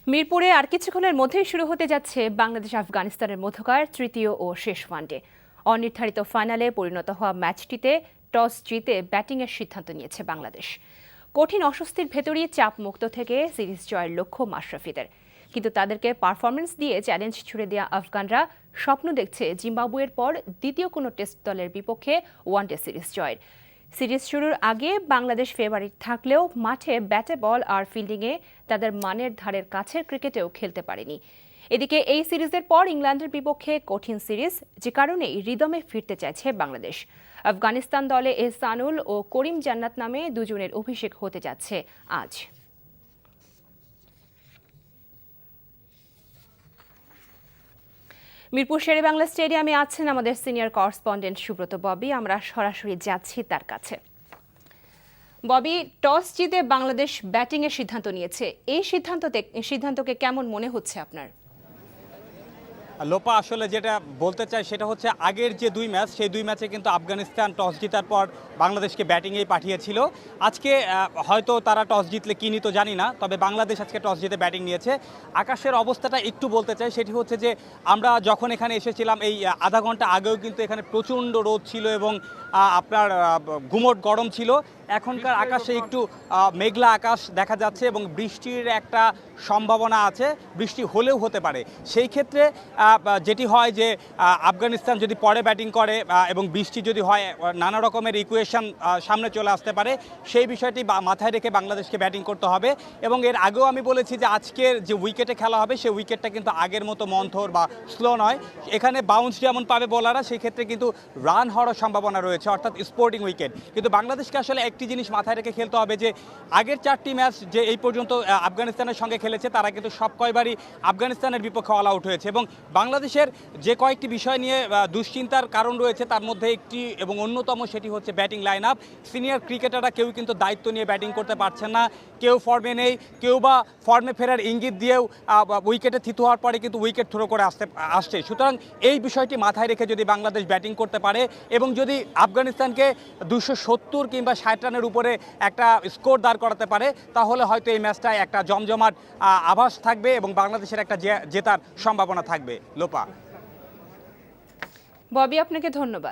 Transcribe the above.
মিরপুরে আর কিছুক্ষণের মধ্যেই শুরু হতে যাচ্ছে বাংলাদেশ আফগানিস্তানের মধ্যকার তৃতীয় ও শেষ ওয়ানডে। অনির্ধারিত ফাইনালে পরিণত হওয়া ম্যাচটিতে টস জিতে ব্যাটিংয়ের সিদ্ধান্ত নিয়েছে বাংলাদেশ। কঠিন অস্বস্তির ভেতরই চাপমুক্ত থেকে সিরিজ জয়ের লক্ষ্য মাশরাফিদের। কিন্তু তাদেরকে পারফরমেন্স দিয়ে চ্যালেঞ্জ ছুড়ে দেওয়া আফগানরা স্বপ্ন দেখছে জিম্বাবুয়ের পর দ্বিতীয় কোনো টেস্ট দলের বিপক্ষে ওয়ানডে সিরিজ জয়ের। সিরিজ শুরুর আগে বাংলাদেশ ফেভারিট থাকলেও মাঠে ব্যাটে বল আর ফিল্ডিংয়ে তাদের মানের ধারের কাছের ক্রিকেটেও খেলতে পারেনি। এদিকে এই সিরিজের পর ইংল্যান্ডের বিপক্ষে কঠিন সিরিজ, যে কারণেই রিদমে ফিরতে চাইছে বাংলাদেশ। আফগানিস্তান দলে এহসানুল ও করিম জান্নাত নামে দুজনের অভিষেক হতে যাচ্ছে আজ। মিরপুর শেরেবাংলা স্টেডিয়ামে আছেন আমাদের সিনিয়র করেসপন্ডেন্ট সুব্রত ববি। আমরা সরাসরি যাচ্ছি তার কাছে। ববি, টস জিতে বাংলাদেশ ব্যাটিংয়ের সিদ্ধান্ত নিয়েছে। এই সিদ্ধান্তকে কেমন মনে হচ্ছে আপনার? লোপা, আসলে যেটা বলতে চাই সেটা হচ্ছে আগের যে দুই ম্যাচ, সেই দুই ম্যাচে কিন্তু আফগানিস্তান টস জেতার পর বাংলাদেশকে ব্যাটিংয়েই পাঠিয়েছিল। আজকে হয়তো তারা টস জিতলে কি নিত জানি না, তবে বাংলাদেশ আজকে টস জিতে ব্যাটিং নিয়েছে। আকাশের অবস্থাটা একটু বলতে চাই, সেটি হচ্ছে যে আমরা যখন এখানে এসেছিলাম এই আধা ঘন্টা আগেও কিন্তু এখানে প্রচণ্ড রোদ ছিল এবং আপনার গুমোট গরম ছিল। এখনকার আকাশে একটু মেঘলা আকাশ দেখা যাচ্ছে এবং বৃষ্টির একটা সম্ভাবনা আছে, বৃষ্টি হলেও হতে পারে। সেই ক্ষেত্রে যেটি হয় যে আফগানিস্তান যদি পরে ব্যাটিং করে এবং বৃষ্টি যদি হয়, নানা রকমের ইকুয়েশন সামনে চলে আসতে পারে। সেই বিষয়টি মাথায় রেখে বাংলাদেশকে ব্যাটিং করতে হবে। এবং এর আগেও আমি বলেছি যে আজকের যে উইকেটে খেলা হবে সেই উইকেটটা কিন্তু আগের মতো মন্থর বা স্লো নয়। এখানে বাউন্স যেমন পাবে বোলাররা, সেই ক্ষেত্রে কিন্তু রান হওয়ার সম্ভাবনা রয়েছে, অর্থাৎ স্পোর্টিং উইকেট। কিন্তু বাংলাদেশকে আসলে একটি জিনিস মাথায় রেখে খেলতে হবে যে আগের 4টি ম্যাচ যে এই পর্যন্ত আফগানিস্তানের সঙ্গে খেলেছে, তারা কিন্তু সব কয়বারই আফগানিস্তানের বিপক্ষে অল আউট হয়েছে। এবং বাংলাদেশের যে কয়েকটি বিষয় নিয়ে দুশ্চিন্তার কারণ রয়েছে, তার মধ্যে একটি এবং অন্যতম সেটি হচ্ছে ব্যাটিং লাইন আপ। সিনিয়র ক্রিকেটাররা কেউ কিন্তু দায়িত্ব নিয়ে ব্যাটিং করতে পারছেন না, কেউ ফর্মে নেই, কেউ বা ফর্মে ফেরার ইঙ্গিত দিয়েও উইকেটে থিতু হওয়ার পরে কিন্তু উইকেট থ্রো করে আসছে। সুতরাং এই বিষয়টি মাথায় রেখে যদি বাংলাদেশ ব্যাটিং করতে পারে এবং যদি আফগানিস্তানকে 270 কিংবা 60 রানের উপরে একটা স্কোর দাঁড় করাতে পারে, তাহলে হয়তো এই ম্যাচটায় একটা জমজমাট আভাস থাকবে এবং বাংলাদেশের একটা জেতার সম্ভাবনা থাকবে। লোপা। ববি, আপনাকে ধন্যবাদ।